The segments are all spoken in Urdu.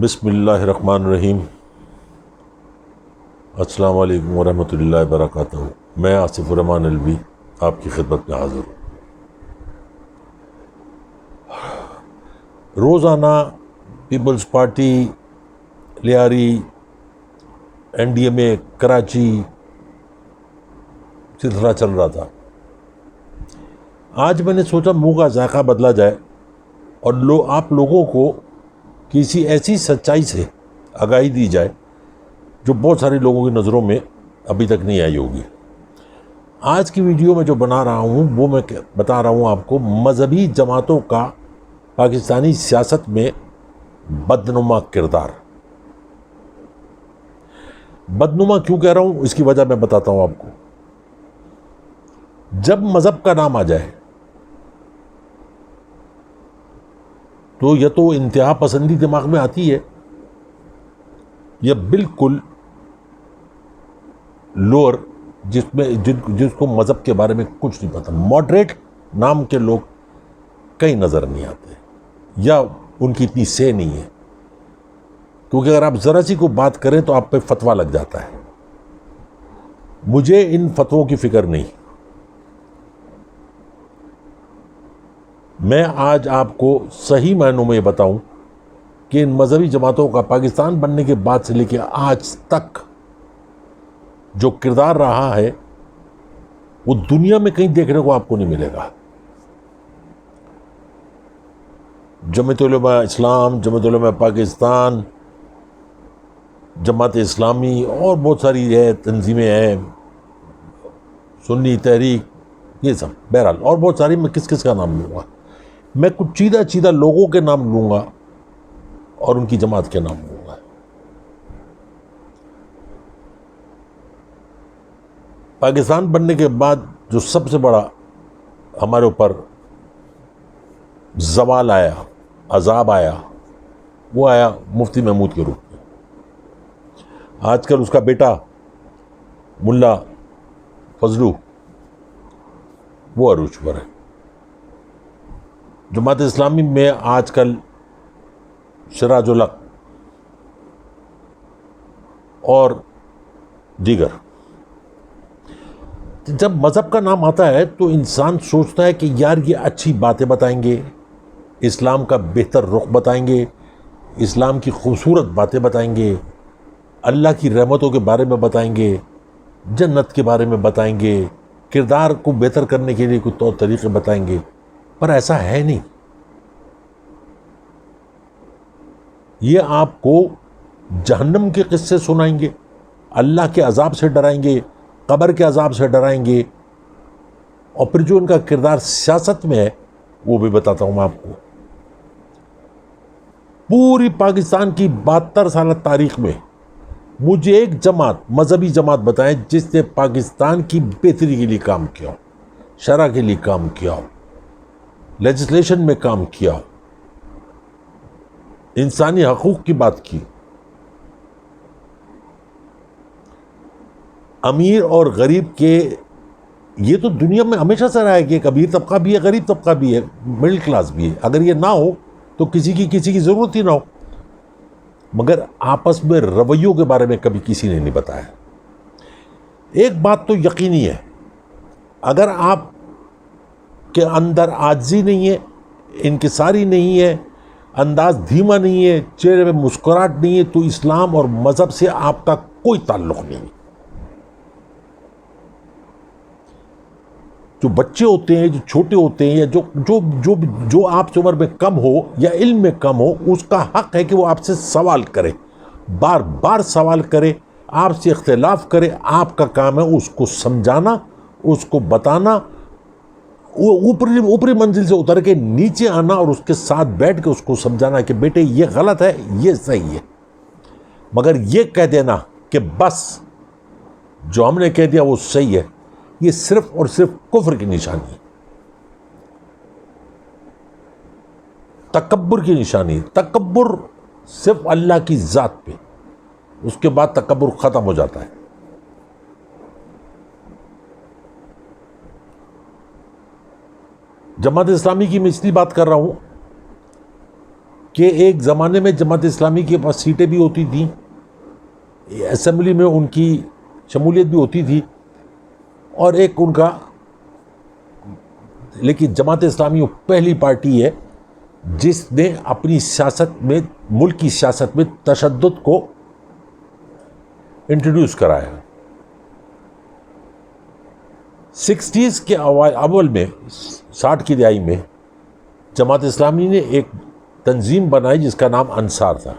بسم اللہ الرحمن الرحیم۔ السلام علیکم ورحمۃ اللہ وبرکاتہ۔ میں آصف الرحمن الوی آپ کی خدمت میں حاضر ہوں۔ روزانہ Peoples Party Lyari NDMA Karachi سلسلہ چل رہا تھا۔ آج میں نے سوچا منہ کا ذائقہ بدلا جائے اور آپ لوگوں کو کسی ایسی سچائی سے آگاہی دی جائے جو بہت سارے لوگوں کی نظروں میں ابھی تک نہیں آئی ہوگی۔ آج کی ویڈیو میں جو بنا رہا ہوں وہ میں بتا رہا ہوں آپ کو مذہبی جماعتوں کا پاکستانی سیاست میں بدنما کردار۔ بدنما کیوں کہہ رہا ہوں اس کی وجہ میں بتاتا ہوں آپ کو۔ جب مذہب کا نام آ جائے تو یا تو انتہا پسندی دماغ میں آتی ہے یا بالکل لوور جس کو مذہب کے بارے میں کچھ نہیں پتا، ماڈریٹ نام کے لوگ کہیں نظر نہیں آتے یا ان کی اتنی سے نہیں ہے، کیونکہ اگر آپ ذرا سی کو بات کریں تو آپ پہ فتویٰ لگ جاتا ہے۔ مجھے ان فتووں کی فکر نہیں۔ میں آج آپ کو صحیح معنوں میں یہ بتاؤں کہ ان مذہبی جماعتوں کا پاکستان بننے کے بعد سے لے کے آج تک جو کردار رہا ہے وہ دنیا میں کہیں دیکھنے کو آپ کو نہیں ملے گا۔ جمعیت علماء اسلام، جمعیت علماء پاکستان، جماعت اسلامی اور بہت ساری تنظیمیں ہیں، سنی تحریک، یہ سب بہرحال اور بہت ساری، میں کس کا نام لوں گا؟ میں کچھ چیدہ لوگوں کے نام لوں گا اور ان کی جماعت کے نام لوں گا۔ پاکستان بننے کے بعد جو سب سے بڑا ہمارے اوپر زوال آیا، عذاب آیا، وہ آیا مفتی محمود کے روپ میں۔ آج کل اس کا بیٹا ملا فضلو وہ عروج پر ہے۔ جماعت اسلامی میں آج کل سراج الحق اور دیگر۔ جب مذہب کا نام آتا ہے تو انسان سوچتا ہے کہ یار یہ اچھی باتیں بتائیں گے، اسلام کا بہتر رخ بتائیں گے، اسلام کی خوبصورت باتیں بتائیں گے، اللہ کی رحمتوں کے بارے میں بتائیں گے، جنت کے بارے میں بتائیں گے، کردار کو بہتر کرنے کے لیے کوئی طور طریقے بتائیں گے، پر ایسا ہے نہیں۔ یہ آپ کو جہنم کے قصے سنائیں گے، اللہ کے عذاب سے ڈرائیں گے، قبر کے عذاب سے ڈرائیں گے، اور پھر جو ان کا کردار سیاست میں ہے وہ بھی بتاتا ہوں میں آپ کو۔ پوری پاکستان کی 72 سالہ تاریخ میں مجھے ایک جماعت، مذہبی جماعت بتائیں جس نے پاکستان کی بہتری کے لیے کام کیا ہو، شرع کے لیے کام کیا ہو، لیجسلیشن میں کام کیا ہو، انسانی حقوق کی بات کی۔ امیر اور غریب کے یہ تو دنیا میں ہمیشہ سے رہا ہے کہ ایک امیر طبقہ بھی ہے، غریب طبقہ بھی ہے، مڈل کلاس بھی ہے۔ اگر یہ نہ ہو تو کسی کی ضرورت ہی نہ ہو، مگر آپس میں رویوں کے بارے میں کبھی کسی نے نہیں بتایا۔ ایک بات تو یقینی ہے، اگر آپ کے اندر عاجزی نہیں ہے، انکساری نہیں ہے، انداز دھیما نہیں ہے، چہرے میں مسکراہٹ نہیں ہے، تو اسلام اور مذہب سے آپ کا کوئی تعلق نہیں۔ جو بچے ہوتے ہیں، جو چھوٹے ہوتے ہیں، یا جو آپ سے عمر میں کم ہو یا علم میں کم ہو، اس کا حق ہے کہ وہ آپ سے سوال کرے، بار بار سوال کرے، آپ سے اختلاف کرے۔ آپ کا کام ہے اس کو سمجھانا، اس کو بتانا، وہ اوپری منزل سے اتر کے نیچے آنا اور اس کے ساتھ بیٹھ کے اس کو سمجھانا کہ بیٹے یہ غلط ہے، یہ صحیح ہے۔ مگر یہ کہہ دینا کہ بس جو ہم نے کہہ دیا وہ صحیح ہے، یہ صرف اور صرف کفر کی نشانی ہے، تکبر کی نشانی ہے۔ تکبر صرف اللہ کی ذات پہ، اس کے بعد تکبر ختم ہو جاتا ہے۔ جماعت اسلامی کی میں اس لیے بات کر رہا ہوں کہ ایک زمانے میں جماعت اسلامی کے پاس سیٹیں بھی ہوتی تھیں، اسمبلی میں ان کی شمولیت بھی ہوتی تھی، اور ایک ان کا، لیکن جماعت اسلامی وہ پہلی پارٹی ہے جس نے اپنی سیاست میں، ملک کی سیاست میں تشدد کو انٹروڈیوس کرایا۔ 60s کے اول میں، 60 کی دہائی میں جماعت اسلامی نے ایک تنظیم بنائی جس کا نام انصار تھا۔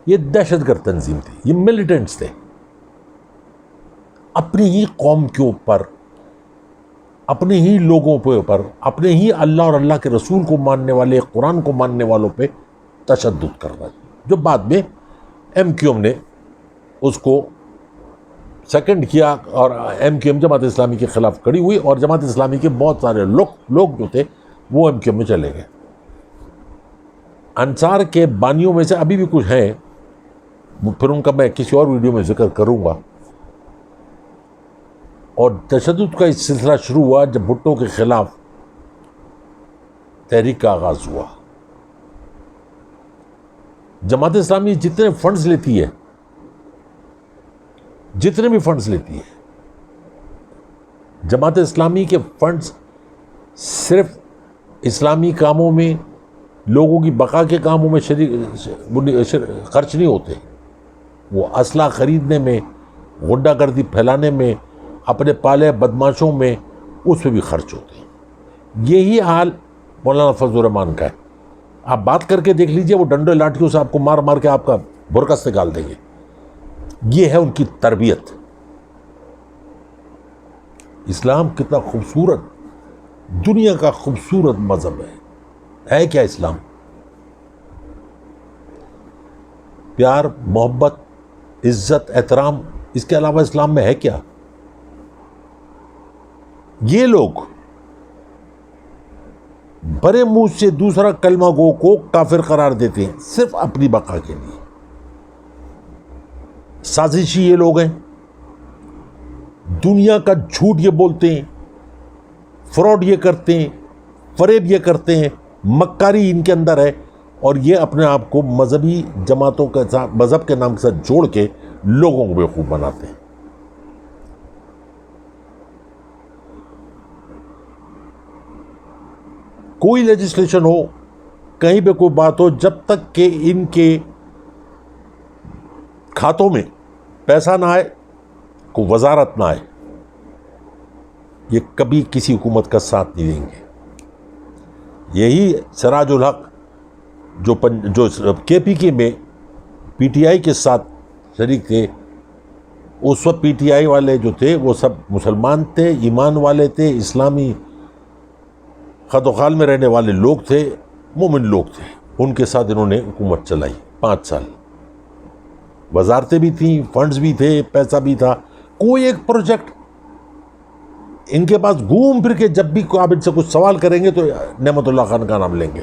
یہ دہشت گرد تنظیم تھی، یہ ملیٹنٹس تھے، اپنی ہی قوم کے اوپر، اپنے ہی لوگوں کے اوپر، اپنے ہی اللہ اور اللہ کے رسول کو ماننے والے، قرآن کو ماننے والوں پہ تشدد کر رہا ہے، جو بعد میں ایم کیو ایم نے اس کو سیکنڈ کیا، اور M Q M Jamaat Islami کے خلاف کھڑی ہوئی، اور جماعت اسلامی کے بہت سارے لوگ جو تھے وہ ایم کیو ایم میں چلے گئے۔ انصار کے بانیوں میں سے ابھی بھی کچھ ہیں، پھر ان کا میں کسی اور ویڈیو میں ذکر کروں گا۔ اور تشدد کا اس سلسلہ شروع ہوا جب بھٹو کے خلاف تحریک کا آغاز ہوا۔ جماعت اسلامی جتنے فنڈز لیتی ہے، جتنے بھی فنڈز لیتی ہے، جماعت اسلامی کے فنڈز صرف اسلامی کاموں میں، لوگوں کی بقا کے کاموں میں خرچ نہیں ہوتے، وہ اسلحہ خریدنے میں، غنڈہ گردی پھیلانے میں، اپنے پالے بدماشوں میں، اس پہ بھی خرچ ہوتے ہیں۔ یہی حال مولانا فضل الرحمان کا ہے۔ آپ بات کر کے دیکھ لیجئے، وہ ڈنڈے لاٹھیوں سے آپ کو مار مار کے آپ کا برکس نکال دیں گے۔ یہ ہے ان کی تربیت۔ اسلام کتنا خوبصورت، دنیا کا خوبصورت مذہب ہے کیا اسلام؟ پیار، محبت، عزت، احترام، اس کے علاوہ اسلام میں ہے کیا؟ یہ لوگ بڑے منہ سے دوسرا کلمہ گو کو کافر قرار دیتے ہیں صرف اپنی بقا کے لیے۔ سازشی یہ لوگ ہیں، دنیا کا جھوٹ یہ بولتے ہیں، فراڈ یہ کرتے ہیں، فریب یہ کرتے ہیں، مکاری ان کے اندر ہے، اور یہ اپنے آپ کو مذہبی جماعتوں کے ساتھ، مذہب کے نام کے ساتھ جوڑ کے لوگوں کو بیوقوف بناتے ہیں۔ کوئی لیجسلیشن ہو، کہیں پہ کوئی بات ہو، جب تک کہ ان کے کھاتوں میں پیسہ نہ آئے، کوئی وزارت نہ آئے، یہ کبھی کسی حکومت کا ساتھ نہیں دیں گے۔ یہی سراج الحق جو کے پی کے میں پی ٹی آئی کے ساتھ شریک تھے، اس وقت پی ٹی آئی والے جو تھے وہ سب مسلمان تھے، ایمان والے تھے، اسلامی خد و خال میں رہنے والے لوگ تھے، مومن لوگ تھے۔ ان کے ساتھ انہوں نے حکومت چلائی 5 سال، وزارتیں بھی تھیں، فنڈز بھی تھے، پیسہ بھی تھا۔ کوئی ایک پروجیکٹ ان کے پاس گھوم پھر کے، جب بھی آپ ان سے کچھ سوال کریں گے تو نعمت اللہ خان کا نام لیں گے۔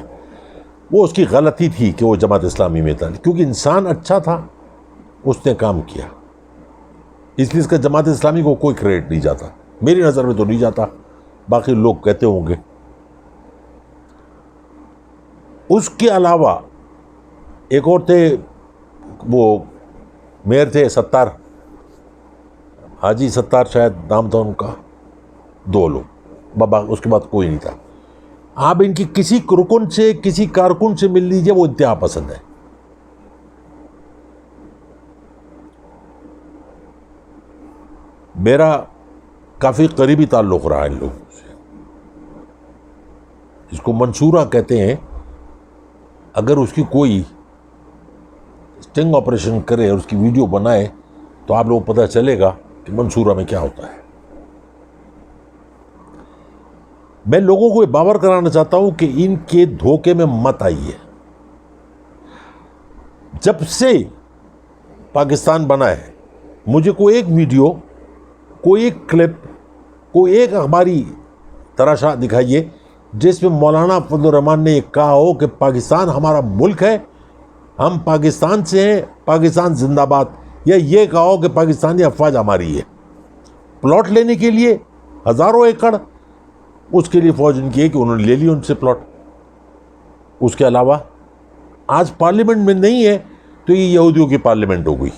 وہ اس کی غلطی تھی کہ وہ جماعت اسلامی میں تھا، کیونکہ انسان اچھا تھا، اس نے کام کیا، اس لیے اس کا جماعت اسلامی کو کوئی کریڈٹ نہیں جاتا، میری نظر میں تو نہیں جاتا، باقی لوگ کہتے ہوں گے۔ اس کے علاوہ ایک اور تھے، وہ میئر تھے ستار، حاجی ستار شاید نام تھا ان کا، 2 لوگ، بابا، اس کے بعد کوئی نہیں تھا۔ آپ ان کی کسی رکن سے، کسی کارکن سے مل لیجئے، وہ انتہا پسند ہے۔ میرا کافی قریبی تعلق رہا ان لوگوں سے، جس کو منصورہ کہتے ہیں۔ اگر اس کی کوئی اسٹنگ آپریشن کرے اور اس کی ویڈیو بنائے تو آپ لوگوں کو پتہ چلے گا کہ منصورہ میں کیا ہوتا ہے۔ میں لوگوں کو یہ باور کرانا چاہتا ہوں کہ ان کے دھوکے میں مت آئیے۔ جب سے پاکستان بنا ہے، مجھے کوئی ایک ویڈیو، کوئی ایک کلپ، کوئی ایک اخباری تراشا دکھائیے جس میں مولانا فضل الرحمان نے یہ کہا ہو کہ پاکستان ہمارا ملک ہے، ہم پاکستان سے ہیں، پاکستان زندہ باد، یا یہ کہا ہو کہ پاکستانی افواج ہماری ہے۔ پلاٹ لینے کے لیے ہزاروں ایکڑ، اس کے لیے فوج ان کی ہے کہ انہوں نے لے لی ان سے پلاٹ۔ اس کے علاوہ آج پارلیمنٹ میں نہیں ہے تو یہ یہودیوں کی پارلیمنٹ ہو گئی،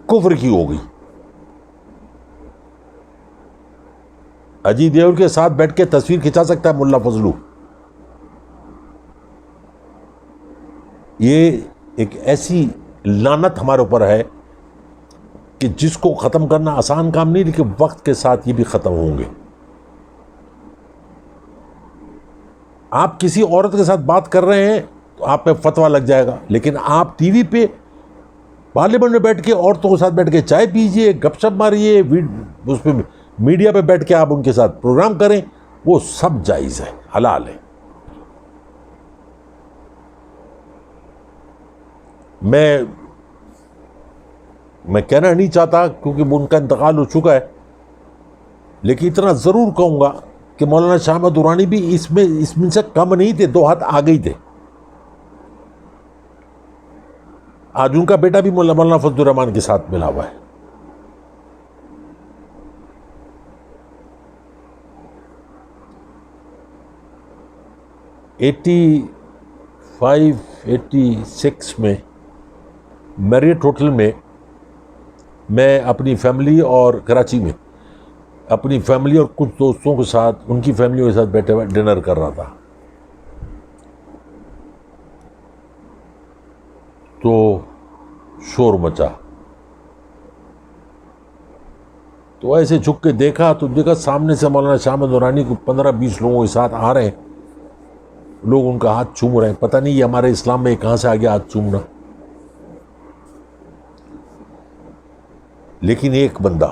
کفر کی ہو گئی. اجیت دیوگن کے ساتھ بیٹھ کے تصویر کھنچا سکتا ہے ملا فضلو. یہ ایک ایسی لعنت ہمارے اوپر ہے کہ جس کو ختم کرنا آسان کام نہیں، لیکن وقت کے ساتھ یہ بھی ختم ہوں گے. آپ کسی عورت کے ساتھ بات کر رہے ہیں تو آپ پہ فتویٰ لگ جائے گا، لیکن آپ ٹی وی پہ پارلیمنٹ میں بیٹھ کے عورتوں کے ساتھ بیٹھ کے چائے پیجئے، گپ شپ ماریے، اس پہ میڈیا پہ بیٹھ کے آپ ان کے ساتھ پروگرام کریں، وہ سب جائز ہے، حلال ہے. میں کہنا نہیں چاہتا کیونکہ ان کا انتقال ہو چکا ہے، لیکن اتنا ضرور کہوں گا کہ مولانا شاہ احمد درانی بھی اس میں سے کم نہیں تھے، 2 ہاتھ آگے ہی تھے. آج ان کا بیٹا بھی مولانا فضل الرحمان کے ساتھ ملا ہوا ہے. ایٹی سکس میں میریٹ ہوٹل میں اپنی فیملی اور کراچی میں اپنی فیملی اور کچھ دوستوں کے ساتھ، ان کی فیملیوں کے ساتھ بیٹھے ہوئے ڈنر کر رہا تھا. تو شور مچا، تو ایسے جھک کے دیکھا تو دیکھا سامنے سے مولانا شاہ احمد درانی کو 15-20 لوگوں کے ساتھ آ رہے ہیں. لوگ ان کا ہاتھ چوم رہے ہیں. پتہ نہیں یہ ہمارے اسلام میں کہاں سے آ گیا ہاتھ چومنا. لیکن ایک بندہ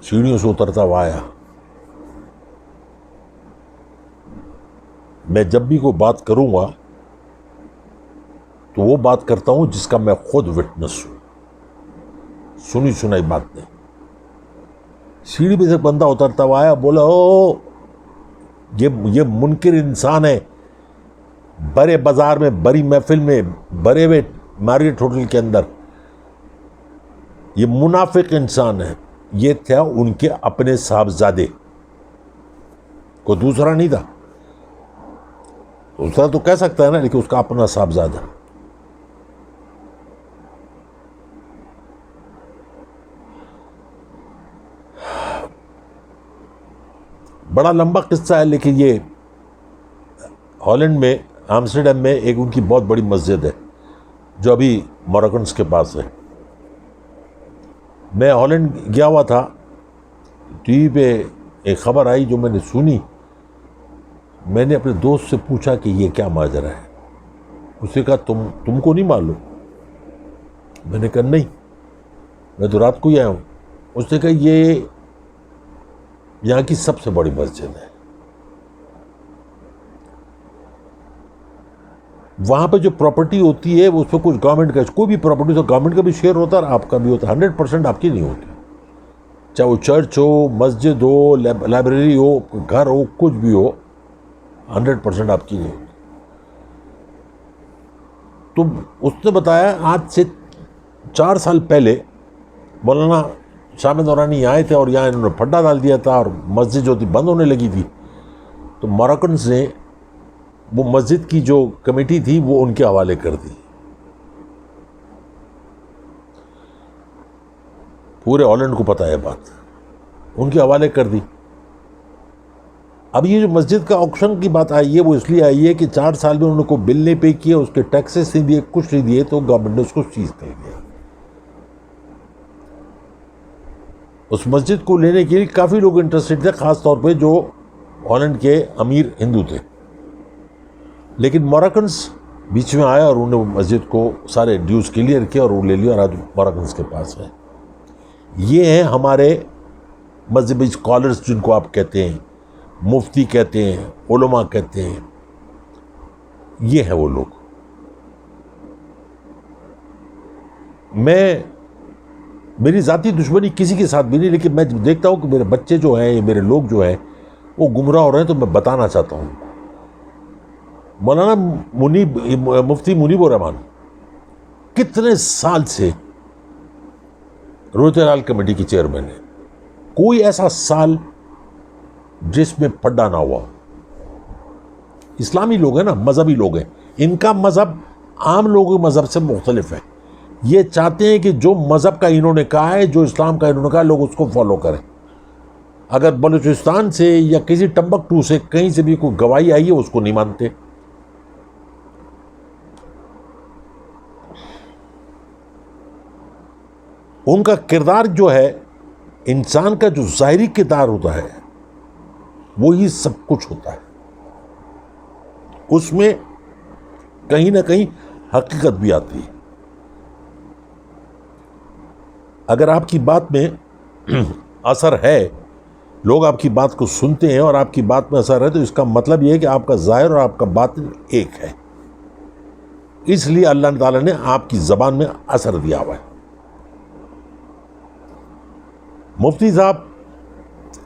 سیڑھیوں سے اترتا ہوا آیا. میں جب بھی کوئی بات کروں گا تو وہ بات کرتا ہوں جس کا میں خود وٹنس ہوں، سنی سنائی بات نہیں. سیڑھی پہ سے بندہ اترتا ہوا آیا، بولا او یہ منکر انسان ہے، بڑے بازار میں، بڑی محفل میں، بڑے ہوئے میریٹ ہوٹل کے اندر یہ منافق انسان ہے. یہ تھا ان کے اپنے صاحبزادے، کوئی دوسرا نہیں تھا. دوسرا تو کہہ سکتا ہے نا، لیکن اس کا اپنا صاحبزادہ. بڑا لمبا قصہ ہے، لیکن یہ ہالینڈ میں، آمسٹرڈیم میں ایک ان کی بہت بڑی مسجد ہے جو ابھی موراکنس کے پاس ہے. میں ہالینڈ گیا ہوا تھا، ٹی وی پہ ایک خبر آئی جو میں نے سنی. میں نے اپنے دوست سے پوچھا کہ یہ کیا ماجرا ہے. اس نے کہا تم کو نہیں معلوم؟ میں نے کہا نہیں، میں تو رات کو ہی آیا ہوں. اس نے کہا یہ یہاں کی سب سے بڑی مسجد ہے. وہاں پہ جو پراپرٹی ہوتی ہے وہ اس پہ کچھ گورنمنٹ کا، کوئی بھی پراپرٹی تو گورنمنٹ کا بھی شیئر ہوتا ہے اور آپ کا بھی ہوتا ہے. 100% آپ کی نہیں ہوتی، چاہے وہ چرچ ہو، مسجد ہو، لائبریری ہو، گھر ہو، کچھ بھی ہو، 100% آپ کی نہیں ہوتی. تو اس نے بتایا آج سے 4 سال پہلے مولانا شاہ احمد درانی آئے تھے اور یہاں انہوں نے پھڈا ڈال دیا تھا اور مسجد جو تھی بند ہونے لگی تھی. تو موراکنس نے وہ مسجد کی جو کمیٹی تھی وہ ان کے حوالے کر دی. پورے ہالینڈ کو پتہ ہے بات، ان کے حوالے کر دی. اب یہ جو مسجد کا آکشن کی بات آئی ہے وہ اس لیے آئی ہے کہ 4 سال میں انہوں نے کوئی بل نہیں پے کیا، اس کے ٹیکسز نہیں دیے، کچھ نہیں دیے، تو گورنمنٹ نے اس کو سیز کر دیا. اس مسجد کو لینے کے لیے کافی لوگ انٹرسٹڈ تھے، خاص طور پہ جو ہالینڈ کے امیر ہندو تھے. لیکن موراکنس بیچ میں آیا اور انہوں نے وہ مسجد کو سارے ڈیوز کلیئر کیا اور وہ لے لیا اور آج موراکنس کے پاس ہے. یہ ہیں ہمارے مذہبی اسکالرس جن کو آپ کہتے ہیں، مفتی کہتے ہیں، علماء کہتے ہیں، یہ ہیں وہ لوگ. میری ذاتی دشمنی کسی کے ساتھ بھی نہیں، لیکن میں جب دیکھتا ہوں کہ میرے بچے جو ہیں، میرے لوگ جو ہیں وہ گمراہ ہو رہے ہیں تو میں بتانا چاہتا ہوں. مولانا مفتی منیب الرحمان کتنے سال سے رویت لال کمیٹی کی چیئرمین ہے. کوئی ایسا سال جس میں پھڈا نہ ہوا. اسلامی لوگ ہیں نا، مذہبی لوگ ہیں، ان کا مذہب عام لوگوں کے مذہب سے مختلف ہے. یہ چاہتے ہیں کہ جو مذہب کا انہوں نے کہا ہے، جو اسلام کا انہوں نے کہا ہے، لوگ اس کو فالو کریں. اگر بلوچستان سے یا کسی ٹمبکٹو سے کہیں سے بھی کوئی گواہی آئی ہے، اس کو نہیں مانتے. ان کا کردار جو ہے، انسان کا جو ظاہری کردار ہوتا ہے، وہی سب کچھ ہوتا ہے. اس میں کہیں نہ کہیں حقیقت بھی آتی ہے. اگر آپ کی بات میں اثر ہے، لوگ آپ کی بات کو سنتے ہیں اور آپ کی بات میں اثر ہے، تو اس کا مطلب یہ ہے کہ آپ کا ظاہر اور آپ کا باطن ایک ہے. اس لیے اللہ تعالیٰ نے آپ کی زبان میں اثر دیا ہوا ہے. مفتی صاحب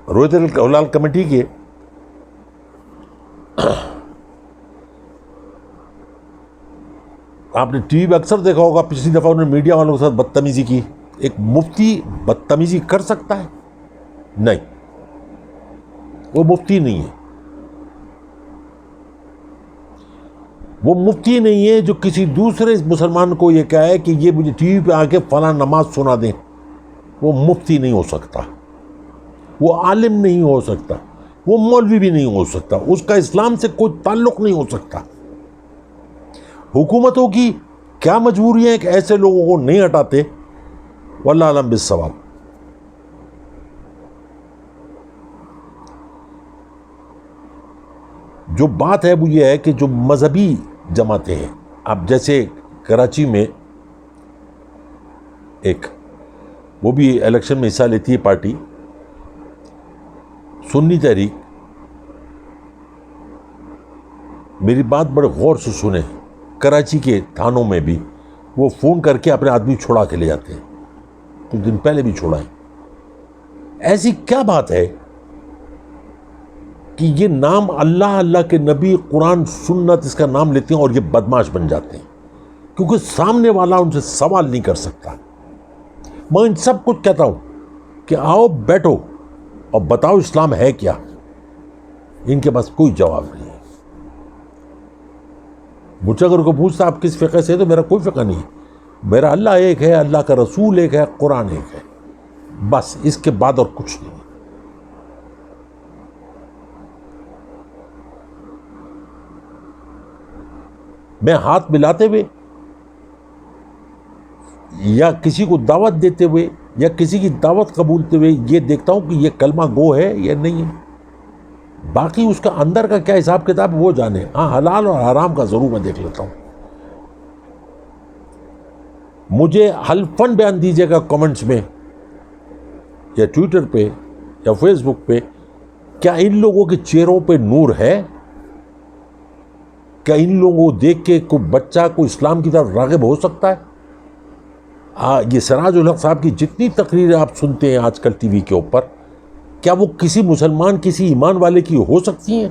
رویت الہلال کمیٹی کے آپ نے ٹی وی پہ اکثر دیکھا ہوگا، پچھلی دفعہ انہوں نے میڈیا والوں کے ساتھ بدتمیزی کی. ایک مفتی بدتمیزی کر سکتا ہے؟ نہیں، وہ مفتی نہیں ہے. وہ مفتی نہیں ہے جو کسی دوسرے مسلمان کو یہ کہے کہ یہ مجھے ٹی وی پہ آ کے فلاں نماز سنا دیں. وہ مفتی نہیں ہو سکتا، وہ عالم نہیں ہو سکتا، وہ مولوی بھی نہیں ہو سکتا، اس کا اسلام سے کوئی تعلق نہیں ہو سکتا. حکومتوں کی کیا مجبوریاں ہیں کہ ایسے لوگوں کو نہیں ہٹاتے؟ واللہ اعلم بالصواب. جو بات ہے وہ یہ ہے کہ جو مذہبی جماعتیں ہیں، اب جیسے کراچی میں ایک وہ بھی الیکشن میں حصہ لیتی ہے پارٹی، سنی تحریک. میری بات بڑے غور سے سنیں، کراچی کے تھانوں میں بھی وہ فون کر کے اپنے آدمی چھڑا کے لے جاتے ہیں. کچھ دن پہلے بھی چھوڑائیں. ایسی کیا بات ہے کہ یہ نام اللہ، اللہ کے نبی، قرآن، سنت، اس کا نام لیتے ہیں اور یہ بدماش بن جاتے ہیں، کیونکہ سامنے والا ان سے سوال نہیں کر سکتا. میں ان سب کچھ کہتا ہوں کہ آؤ بیٹھو اور بتاؤ اسلام ہے کیا. ان کے پاس کوئی جواب نہیں ہے. مجھے اگر کوئی پوچھتا آپ کس فقہ سے، تو میرا کوئی فقہ نہیں ہے. میرا اللہ ایک ہے، اللہ کا رسول ایک ہے، قرآن ایک ہے، بس اس کے بعد اور کچھ نہیں. میں ہاتھ ملاتے ہوئے یا کسی کو دعوت دیتے ہوئے یا کسی کی دعوت قبولتے ہوئے یہ دیکھتا ہوں کہ یہ کلمہ گو ہے یا نہیں ہے. باقی اس کا اندر کا کیا حساب کتاب وہ جانے. ہاں، حلال اور حرام کا ضرور میں دیکھ لیتا ہوں. مجھے حلفاً بیان دیجیے گا کامنٹس میں یا ٹویٹر پہ یا فیس بک پہ، کیا ان لوگوں کے چہروں پہ نور ہے؟ کیا ان لوگوں کو دیکھ کے کوئی بچہ کوئی اسلام کی طرف راغب ہو سکتا ہے؟ یہ سراج الحق صاحب کی جتنی تقریریں آپ سنتے ہیں آج کل ٹی وی کے اوپر، کیا وہ کسی مسلمان، کسی ایمان والے کی ہو سکتی ہیں؟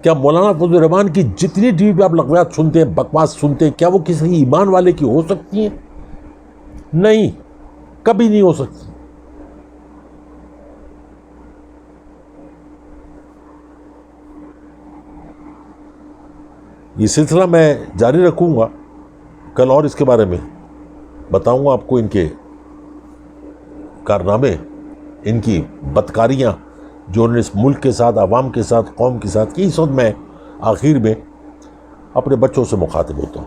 کیا مولانا فضل الرحمان کی جتنی ٹی وی پہ آپ لغویات سنتے ہیں، بکواس سنتے ہیں، کیا وہ کسی ایمان والے کی ہو سکتی ہیں؟ نہیں، کبھی نہیں ہو سکتی. یہ سلسلہ میں جاری رکھوں گا. کل اور اس کے بارے میں بتاؤں گا آپ کو، ان کے کارنامے، ان کی بدکاریاں جو انہوں نے اس ملک کے ساتھ، عوام کے ساتھ، قوم کے ساتھ کی. اس وقت میں آخر میں اپنے بچوں سے مخاطب ہوتا ہوں.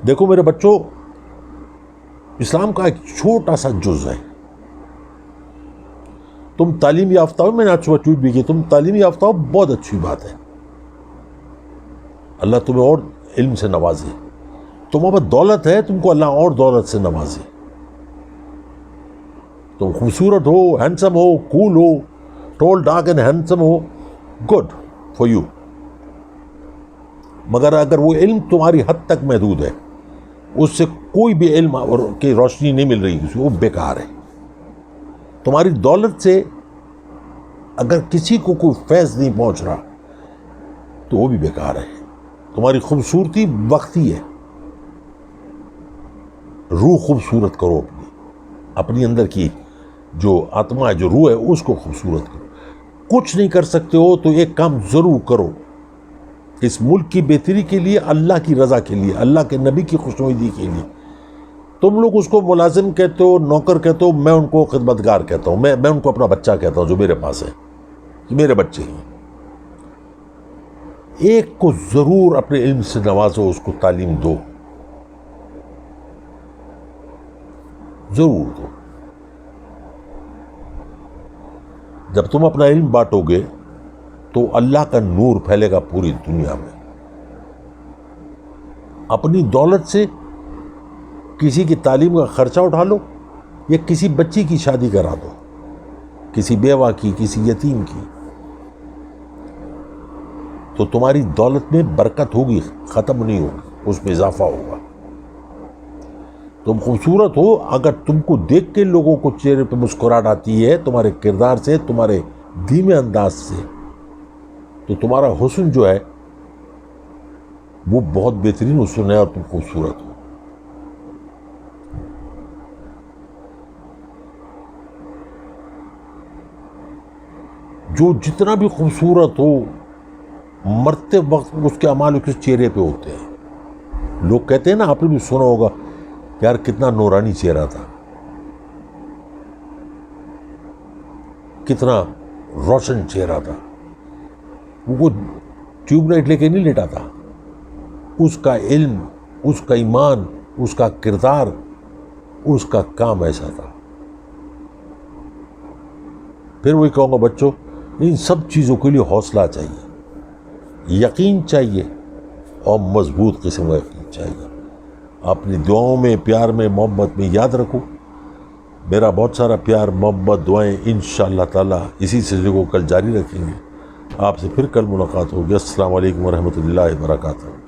دیکھو میرے بچوں، اسلام کا ایک چھوٹا سا جز ہے. تم تعلیم یافتہ ہو، میں نے آج صبح ٹویٹ بھی کی، تم تعلیم یافتہ ہو، بہت اچھی بات ہے. اللہ تمہیں اور علم سے نوازے. تمہارے پاس دولت ہے، تم کو اللہ اور دولت سے نوازے. تم خوبصورت ہو، ہینڈسم ہو، کول ہو، ٹول ڈارک اینڈ ہینڈسم ہو، گڈ فار یو. مگر اگر وہ علم تمہاری حد تک محدود ہے، اس سے کوئی بھی علم کی روشنی نہیں مل رہی، وہ بیکار ہے. تمہاری دولت سے اگر کسی کو کوئی فیض نہیں پہنچ رہا تو وہ بھی بیکار ہے. تمہاری خوبصورتی وقتی ہے. روح خوبصورت کرو، اپنی اندر کی جو آتما ہے، جو روح ہے، اس کو خوبصورت کرو. کچھ نہیں کر سکتے ہو تو ایک کام ضرور کرو، اس ملک کی بہتری کے لیے، اللہ کی رضا کے لیے، اللہ کے نبی کی خوشنودی کے لیے۔ تم لوگ اس کو ملازم کہتے ہو، نوکر کہتے ہو، میں ان کو خدمتگار کہتا ہوں، میں ان کو اپنا بچہ کہتا ہوں جو میرے پاس ہے، کہ میرے بچے ہیں۔ ایک کو ضرور اپنے علم سے نوازو، اس کو تعلیم دو، ضرور دو۔ جب تم اپنا علم بانٹو گے تو اللہ کا نور پھیلے گا پوری دنیا میں۔ اپنی دولت سے کسی کی تعلیم کا خرچہ اٹھا لو یا کسی بچی کی شادی کرا دو، کسی بیوہ کی، کسی یتیم کی، تو تمہاری دولت میں برکت ہوگی، ختم نہیں ہوگی، اس میں اضافہ ہوگا۔ تم خوبصورت ہو، اگر تم کو دیکھ کے لوگوں کو چہرے پہ مسکراہٹ آتی ہے تمہارے کردار سے، تمہارے دھیمے انداز سے، تو تمہارا حسن جو ہے وہ بہت بہترین حسن ہے اور تم خوبصورت ہو۔ جو جتنا بھی خوبصورت ہو، مرتے وقت اس کے اعمال اس چہرے پہ ہوتے ہیں۔ لوگ کہتے ہیں نا، آپ نے بھی سنا ہوگا، یار کتنا نورانی چہرہ تھا، کتنا روشن چہرہ تھا، وہ ٹیوب لائٹ لے کے نہیں لیٹا تھا، اس کا علم، اس کا ایمان، اس کا کردار، اس کا کام ایسا تھا۔ پھر وہی کہوں گا بچوں، ان سب چیزوں کے لیے حوصلہ چاہیے، یقین چاہیے، اور مضبوط قسم کا یقین چاہیے۔ اپنی دعاؤں میں، پیار میں، محبت میں یاد رکھو۔ میرا بہت سارا پیار، محبت، دعائیں انشاءاللہ تعالیٰ اسی سلسلے کو کل جاری رکھیں گے۔ آپ سے پھر کل ملاقات ہوگی۔ السلام علیکم ورحمۃ اللہ وبرکاتہ۔